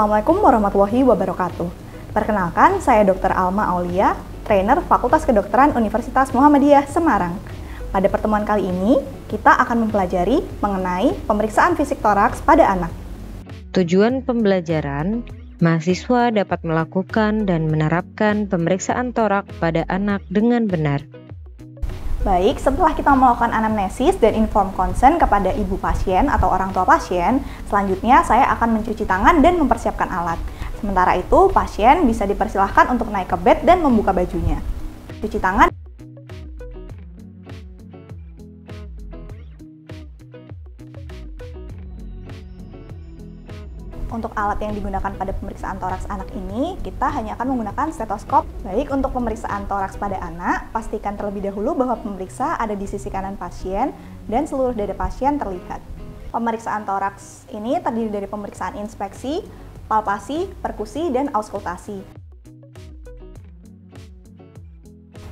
Assalamualaikum warahmatullahi wabarakatuh. Perkenalkan, saya Dr. Alma Aulia, trainer Fakultas Kedokteran Universitas Muhammadiyah Semarang. Pada pertemuan kali ini, kita akan mempelajari mengenai pemeriksaan fisik toraks pada anak. Tujuan pembelajaran, mahasiswa dapat melakukan dan menerapkan pemeriksaan toraks pada anak dengan benar. Baik, setelah kita melakukan anamnesis dan inform consent kepada ibu pasien atau orang tua pasien, selanjutnya saya akan mencuci tangan dan mempersiapkan alat. Sementara itu, pasien bisa dipersilahkan untuk naik ke bed dan membuka bajunya. Cuci tangan. Untuk alat yang digunakan pada pemeriksaan toraks anak ini, kita hanya akan menggunakan stetoskop. Baik, untuk pemeriksaan toraks pada anak, pastikan terlebih dahulu bahwa pemeriksa ada di sisi kanan pasien dan seluruh dada pasien terlihat. Pemeriksaan toraks ini terdiri dari pemeriksaan inspeksi, palpasi, perkusi, dan auskultasi.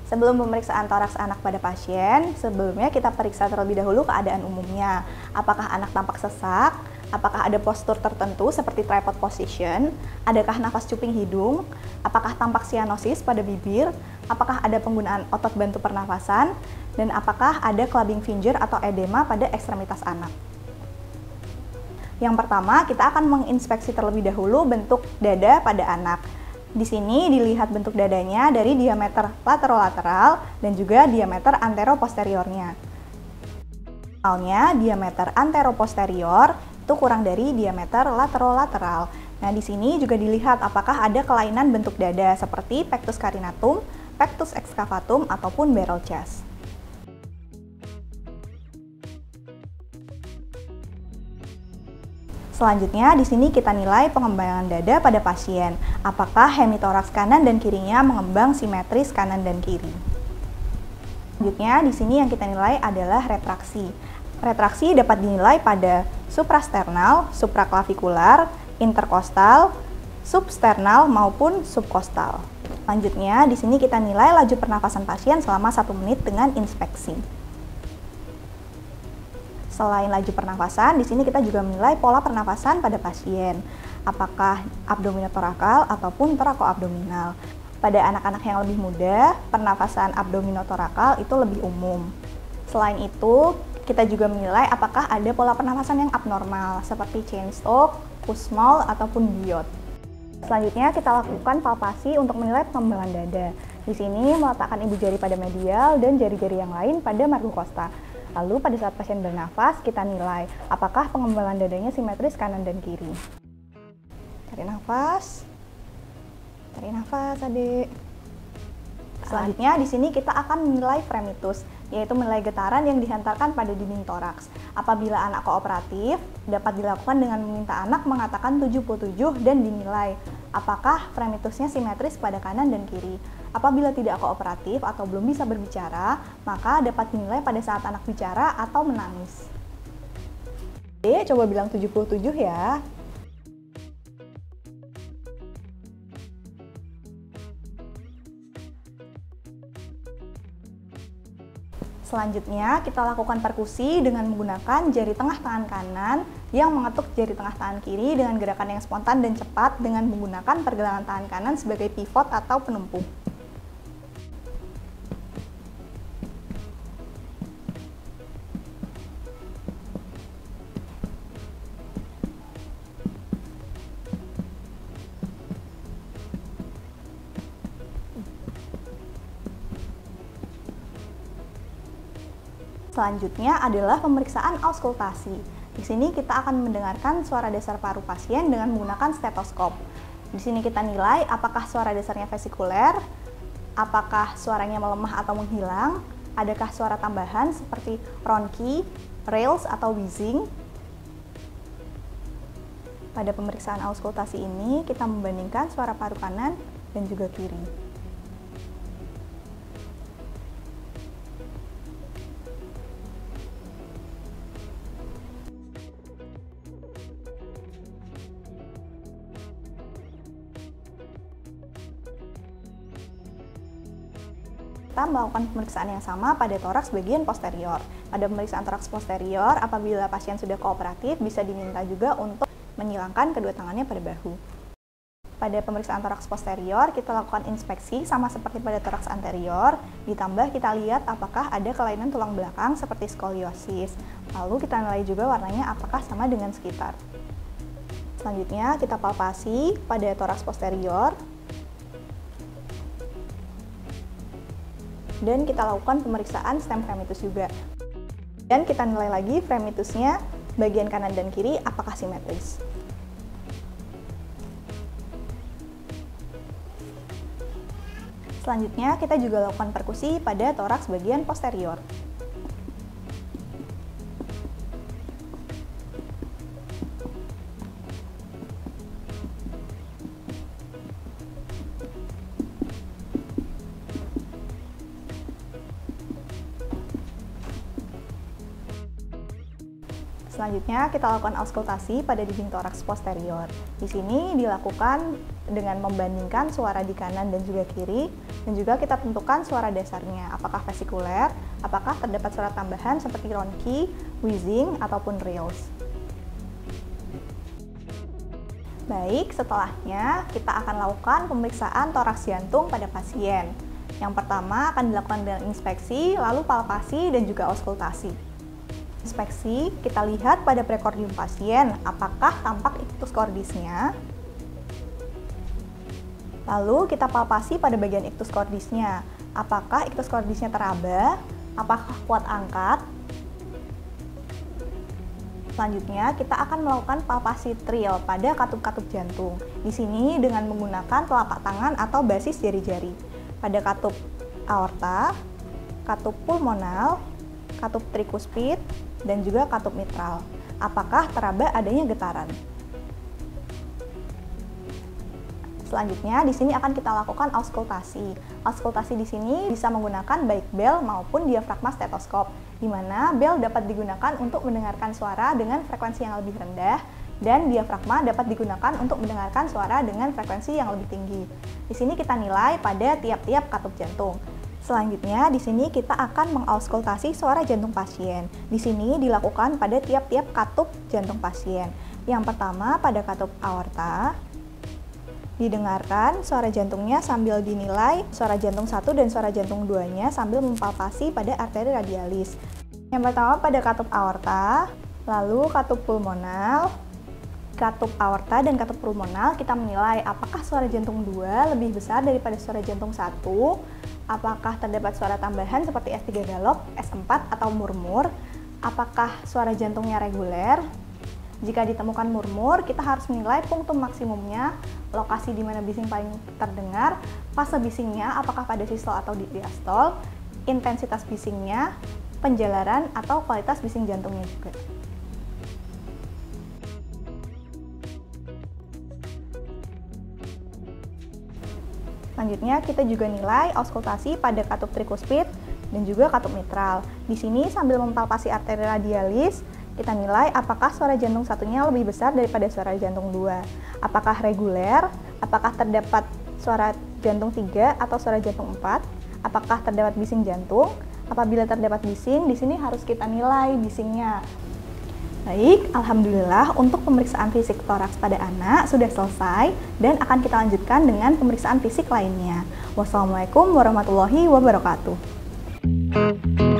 Sebelum pemeriksaan toraks anak pada pasien, sebelumnya kita periksa terlebih dahulu keadaan umumnya. Apakah anak tampak sesak? Apakah ada postur tertentu seperti tripod position? Adakah nafas cuping hidung? Apakah tampak sianosis pada bibir? Apakah ada penggunaan otot bantu pernafasan? Dan apakah ada clubbing finger atau edema pada ekstremitas anak? Yang pertama, kita akan menginspeksi terlebih dahulu bentuk dada pada anak. Di sini dilihat bentuk dadanya dari diameter laterolateral dan juga diameter anteroposteriornya. Misalnya, diameter anteroposterior itu kurang dari diameter laterolateral. Nah, di sini juga dilihat apakah ada kelainan bentuk dada seperti pectus carinatum, pectus excavatum, ataupun barrel chest. Selanjutnya, di sini kita nilai pengembangan dada pada pasien. Apakah hemitoraks kanan dan kirinya mengembang simetris kanan dan kiri. Selanjutnya, di sini yang kita nilai adalah retraksi. Retraksi dapat dinilai pada suprasternal, supraklavikular, interkostal, substernal maupun subkostal. Selanjutnya, di sini kita nilai laju pernafasan pasien selama 1 menit dengan inspeksi. Selain laju pernafasan, di sini kita juga menilai pola pernafasan pada pasien. Apakah abdominotorakal ataupun torakoabdominal. Pada anak-anak yang lebih muda, pernafasan abdominotorakal itu lebih umum. Selain itu, kita juga menilai apakah ada pola pernafasan yang abnormal, seperti chain stroke, Kussmaul, ataupun Biot. Selanjutnya, kita lakukan palpasi untuk menilai pengembangan dada. Di sini, meletakkan ibu jari pada medial dan jari-jari yang lain pada margu costa. Lalu, pada saat pasien bernafas, kita nilai apakah pengembangan dadanya simetris kanan dan kiri. Tarik nafas. Tarik nafas, adik. Selanjutnya, di sini kita akan menilai fremitus, yaitu menilai getaran yang dihantarkan pada dinding toraks. Apabila anak kooperatif, dapat dilakukan dengan meminta anak mengatakan 77 dan dinilai apakah fremitusnya simetris pada kanan dan kiri. Apabila tidak kooperatif atau belum bisa berbicara, maka dapat dinilai pada saat anak bicara atau menangis. Oke, coba bilang 77 ya. Selanjutnya, kita lakukan perkusi dengan menggunakan jari tengah tangan kanan yang mengetuk jari tengah tangan kiri dengan gerakan yang spontan dan cepat dengan menggunakan pergelangan tangan kanan sebagai pivot atau penumpu. Selanjutnya adalah pemeriksaan auskultasi. Di sini kita akan mendengarkan suara dasar paru pasien dengan menggunakan stetoskop. Di sini kita nilai apakah suara dasarnya vesikuler, apakah suaranya melemah atau menghilang, adakah suara tambahan seperti ronki, rales, atau wheezing. Pada pemeriksaan auskultasi ini, kita membandingkan suara paru kanan dan juga kiri. Kita melakukan pemeriksaan yang sama pada toraks bagian posterior. Pada pemeriksaan toraks posterior, apabila pasien sudah kooperatif, bisa diminta juga untuk menyilangkan kedua tangannya pada bahu. Pada pemeriksaan toraks posterior, kita lakukan inspeksi sama seperti pada toraks anterior, ditambah kita lihat apakah ada kelainan tulang belakang seperti skoliosis. Lalu kita nilai juga warnanya apakah sama dengan sekitar. Selanjutnya kita palpasi pada toraks posterior, dan kita lakukan pemeriksaan stem fremitus juga. Dan kita nilai lagi fremitusnya bagian kanan dan kiri apakah simetris. Selanjutnya, kita juga lakukan perkusi pada toraks bagian posterior. Selanjutnya, kita lakukan auskultasi pada dinding toraks posterior. Di sini dilakukan dengan membandingkan suara di kanan dan juga kiri, dan juga kita tentukan suara dasarnya, apakah vesikuler, apakah terdapat suara tambahan seperti ronki, wheezing, ataupun rills. Baik, setelahnya kita akan lakukan pemeriksaan toraks jantung pada pasien. Yang pertama akan dilakukan dengan inspeksi, lalu palpasi, dan juga auskultasi. Inspeksi, kita lihat pada prekordium pasien, apakah tampak ictus cordisnya. Lalu kita palpasi pada bagian ictus cordisnya, apakah ictus cordisnya teraba, apakah kuat angkat. Selanjutnya, kita akan melakukan palpasi trial pada katup-katup jantung. Di sini dengan menggunakan telapak tangan atau basis jari-jari. Pada katup aorta, katup pulmonal, katup trikuspid, dan juga katup mitral. Apakah teraba adanya getaran? Selanjutnya, di sini akan kita lakukan auskultasi. Auskultasi di sini bisa menggunakan baik bel maupun diafragma stetoskop, di mana bel dapat digunakan untuk mendengarkan suara dengan frekuensi yang lebih rendah, dan diafragma dapat digunakan untuk mendengarkan suara dengan frekuensi yang lebih tinggi. Di sini kita nilai pada tiap-tiap katup jantung. Selanjutnya, di sini kita akan mengauskultasi suara jantung pasien. Di sini dilakukan pada tiap-tiap katup jantung pasien. Yang pertama, pada katup aorta, didengarkan suara jantungnya sambil dinilai suara jantung 1 dan suara jantung 2-nya sambil mempalpasi pada arteri radialis. Yang pertama pada katup aorta, lalu katup pulmonal, katup aorta dan katup pulmonal kita menilai apakah suara jantung 2 lebih besar daripada suara jantung 1, apakah terdapat suara tambahan seperti S3 galop, S4 atau murmur, apakah suara jantungnya reguler. Jika ditemukan murmur, kita harus menilai punktum maksimumnya, lokasi di mana bising paling terdengar, fase bisingnya apakah pada sistol atau di diastol, intensitas bisingnya, penjalaran atau kualitas bising jantungnya juga. Selanjutnya, kita juga nilai auskultasi pada katup trikuspid dan juga katup mitral. Di sini sambil mempalpasi arteri radialis, kita nilai apakah suara jantung satunya lebih besar daripada suara jantung 2. Apakah reguler, apakah terdapat suara jantung 3 atau suara jantung 4, apakah terdapat bising jantung. Apabila terdapat bising, di sini harus kita nilai bisingnya. Baik, alhamdulillah untuk pemeriksaan fisik toraks pada anak sudah selesai dan akan kita lanjutkan dengan pemeriksaan fisik lainnya. Wassalamualaikum warahmatullahi wabarakatuh.